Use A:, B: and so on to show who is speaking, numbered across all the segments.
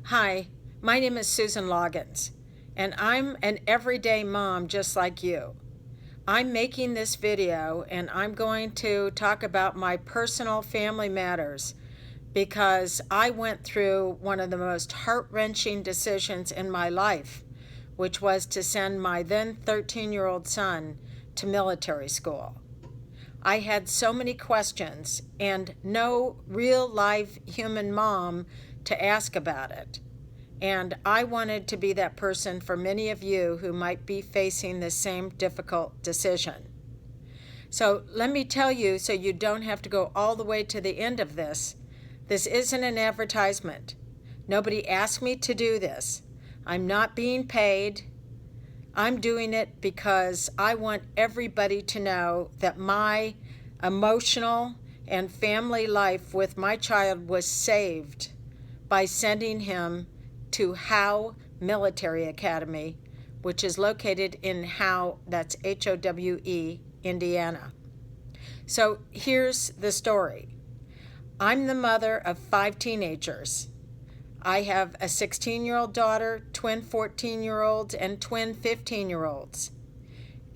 A: Hi, my name is Susan Loggins, and I'm an everyday mom just like you. I'm making this video and I'm going to talk about my personal family matters because I went through one of the most heart-wrenching decisions in my life, which was to send my then 13-year-old son to military school. I had so many questions and no real live human mom to ask about it. And I wanted to be that person for many of you who might be facing the same difficult decision. So let me tell you, so you don't have to go all the way to the end of this, this isn't an advertisement. Nobody asked me to do this. I'm not being paid. I'm doing it because I want everybody to know that my emotional and family life with my child was saved by sending him to Howe Military Academy, which is located in Howe, that's Howe, Indiana. So here's the story. I'm the mother of 5 teenagers. I have a 16-year-old daughter, twin 14-year-olds, and twin 15-year-olds.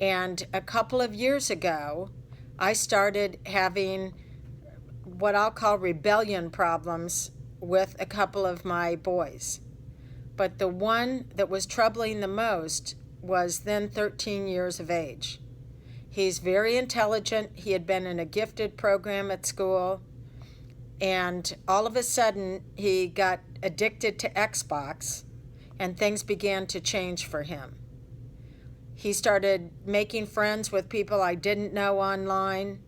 A: And a couple of years ago, I started having what I'll call rebellion problems with a couple of my boys. But the one that was troubling the most was then 13 years of age. He's very intelligent. He had been in a gifted program at school. And all of a sudden, he got addicted to Xbox, and things began to change for him. He started making friends with people I didn't know online.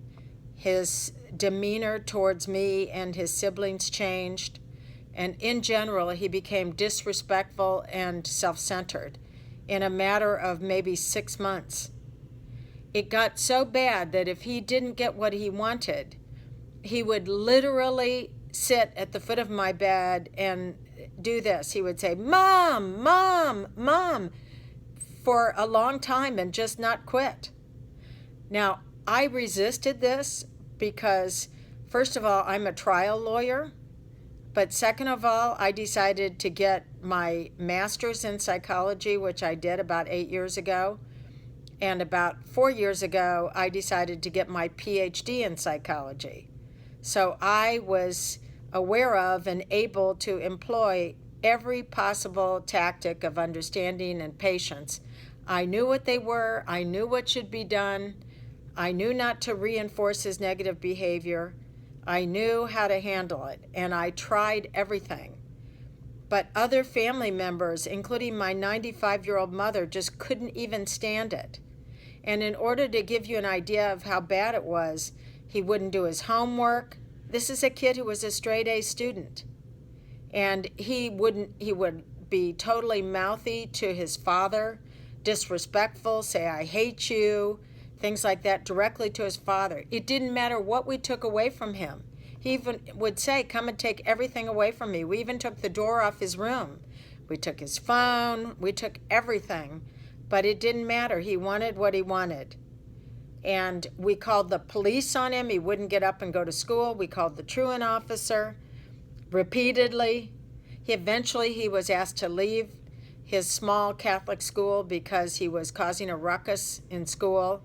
A: His demeanor towards me and his siblings changed. And in general, he became disrespectful and self-centered in a matter of maybe 6 months. It got so bad that if he didn't get what he wanted, he would literally sit at the foot of my bed and do this. He would say, "Mom, Mom, Mom," for a long time and just not quit. Now, I resisted this because, first of all, I'm a trial lawyer. But second of all, I decided to get my master's in psychology, which I did about 8 years ago. And about 4 years ago, I decided to get my PhD in psychology. So I was aware of and able to employ every possible tactic of understanding and patience. I knew what they were. I knew what should be done. I knew not to reinforce his negative behavior. I knew how to handle it, and I tried everything. But other family members, including my 95-year-old mother, just couldn't even stand it. And in order to give you an idea of how bad it was, he wouldn't do his homework. This is a kid who was a straight A student. And he would be totally mouthy to his father, disrespectful, say, "I hate you," things like that directly to his father. It didn't matter what we took away from him. He even would say, "Come and take everything away from me." We even took the door off his room. We took his phone. We took everything. But it didn't matter. He wanted what he wanted. And we called the police on him. He wouldn't get up and go to school. We called the truant officer repeatedly. Eventually, he was asked to leave his small Catholic school because he was causing a ruckus in school.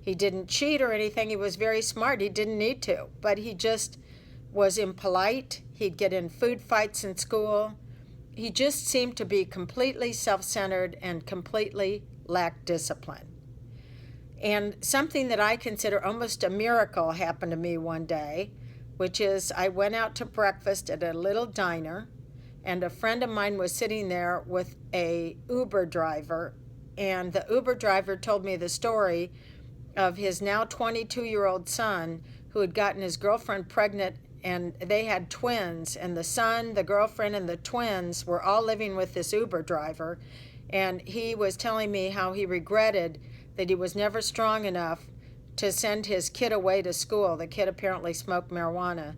A: He didn't cheat or anything. He was very smart. He didn't need to. But he just was impolite. He'd get in food fights in school. He just seemed to be completely self-centered and completely lacked discipline. And something that I consider almost a miracle happened to me one day, which is I went out to breakfast at a little diner, and a friend of mine was sitting there with a Uber driver, and the Uber driver told me the story of his now 22-year-old son who had gotten his girlfriend pregnant, and they had twins, and the son, the girlfriend, and the twins were all living with this Uber driver. And he was telling me how he regretted that he was never strong enough to send his kid away to school. The kid apparently smoked marijuana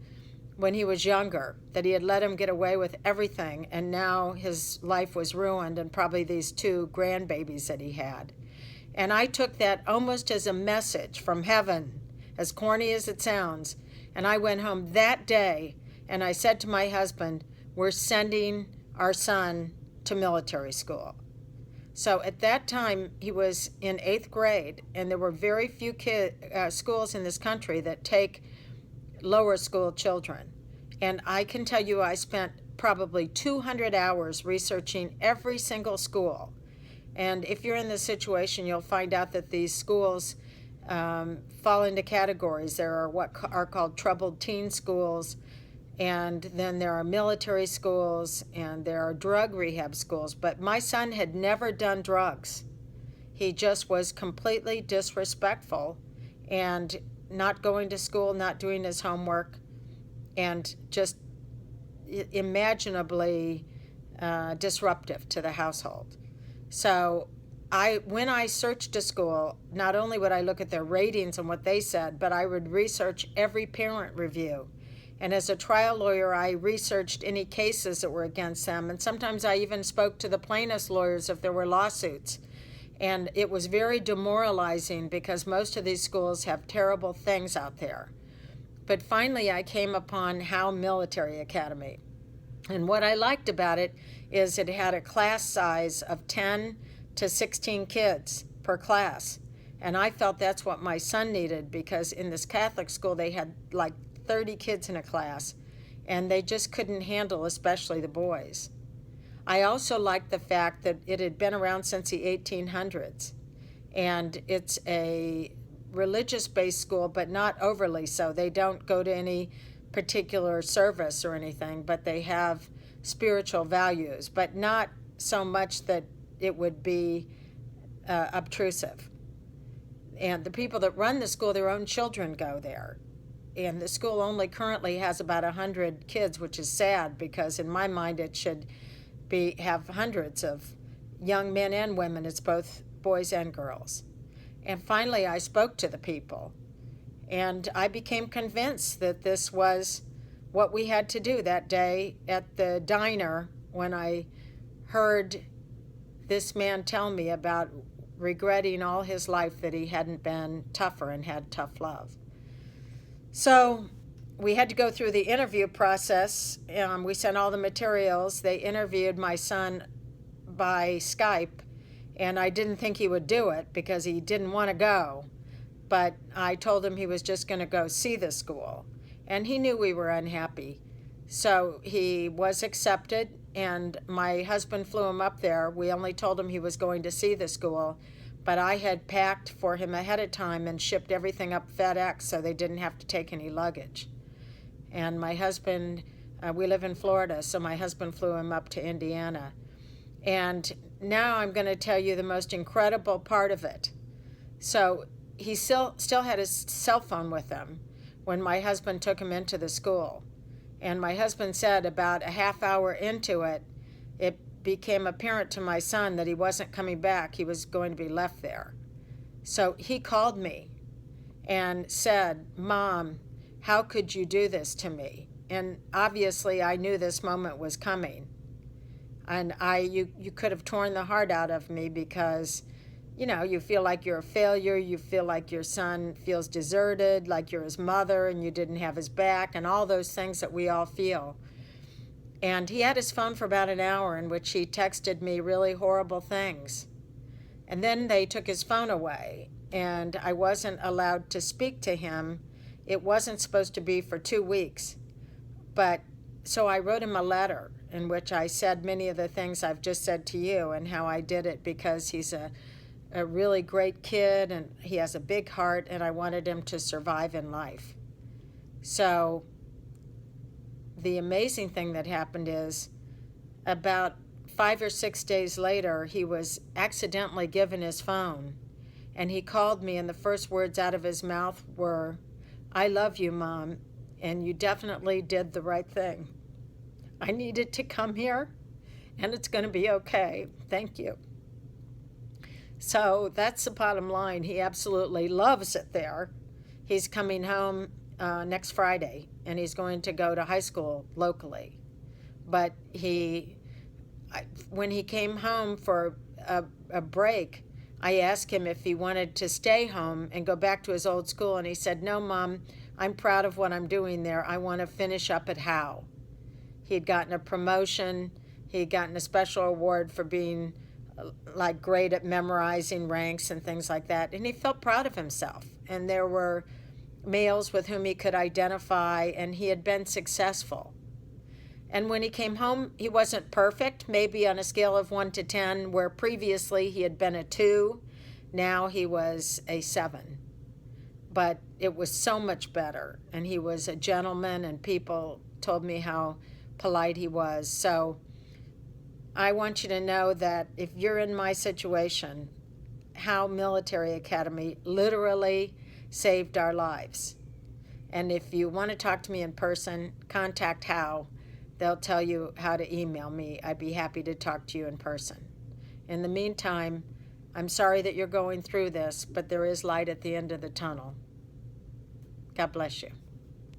A: when he was younger, that he had let him get away with everything, and now his life was ruined, and probably these 2 grandbabies that he had. And I took that almost as a message from heaven, as corny as it sounds. And I went home that day and I said to my husband, we're sending our son to military school. So at that time, he was in 8th grade, and there were very few schools in this country that take lower school children. And I can tell you I spent probably 200 hours researching every single school. And if you're in this situation, you'll find out that these schools fall into categories. There are what are called troubled teen schools, and then there are military schools, and there are drug rehab schools. But my son had never done drugs. He just was completely disrespectful and not going to school, not doing his homework, and just imaginably disruptive to the household. So when I searched a school, not only would I look at their ratings and what they said, but I would research every parent review. And as a trial lawyer, I researched any cases that were against them. And sometimes I even spoke to the plaintiffs' lawyers if there were lawsuits. And it was very demoralizing because most of these schools have terrible things out there. But finally, I came upon Howe Military Academy. And what I liked about it is it had a class size of 10 to 16 kids per class. And I felt that's what my son needed, because in this Catholic school, they had like 30 kids in a class, and they just couldn't handle, especially the boys. I also liked the fact that it had been around since the 1800s, and it's a religious-based school, but not overly so. They don't go to any particular service or anything, but they have spiritual values, but not so much that it would be obtrusive. And the people that run the school, their own children go there. And the school only currently has about 100 kids, which is sad, because in my mind it should have hundreds of young men and women. It's both boys and girls. And finally I spoke to the people, and I became convinced that this was what we had to do that day at the diner when I heard this man tell me about regretting all his life that he hadn't been tougher and had tough love. So we had to go through the interview process. We sent all the materials. They interviewed my son by Skype, and I didn't think he would do it because he didn't want to go. But I told him he was just going to go see the school, and he knew we were unhappy. So he was accepted, and my husband flew him up there. We only told him he was going to see the school, but I had packed for him ahead of time and shipped everything up FedEx so they didn't have to take any luggage. And my husband, we live in Florida, so my husband flew him up to Indiana. And now I'm going to tell you the most incredible part of it. So he still had his cell phone with him when my husband took him into the school. And my husband said about a half hour into it, it became apparent to my son that he wasn't coming back. He was going to be left there. So he called me and said, "Mom, how could you do this to me?" And obviously I knew this moment was coming. And you could have torn the heart out of me because, you feel like you're a failure. You feel like your son feels deserted, like you're his mother and you didn't have his back, and all those things that we all feel. And he had his phone for about an hour in which he texted me really horrible things. And then they took his phone away, and I wasn't allowed to speak to him. It wasn't supposed to be for 2 weeks. But so I wrote him a letter in which I said many of the things I've just said to you, and how I did it because he's a really great kid and he has a big heart, and I wanted him to survive in life. So the amazing thing that happened is about 5 or 6 days later, he was accidentally given his phone, and he called me, and the first words out of his mouth were, "I love you, Mom, and you definitely did the right thing. I needed to come here, and it's going to be okay. Thank you." So that's the bottom line. He absolutely loves it there. He's coming home next Friday, and he's going to go to high school locally. But when he came home for a break, I asked him if he wanted to stay home and go back to his old school, and he said, "No, Mom, I'm proud of what I'm doing there. I want to finish up at Howe." He had gotten a promotion. He had gotten a special award for being like great at memorizing ranks and things like that. And he felt proud of himself. And there were males with whom he could identify, and he had been successful. And when he came home, he wasn't perfect, maybe on a scale of 1 to 10, where previously he had been a 2. Now he was a 7. But it was so much better. And he was a gentleman, and people told me how polite he was. So I want you to know that if you're in my situation, Howe Military Academy literally saved our lives. And if you want to talk to me in person, contact Howe. They'll tell you how to email me. I'd be happy to talk to you in person. In the meantime, I'm sorry that you're going through this, but there is light at the end of the tunnel. God bless you.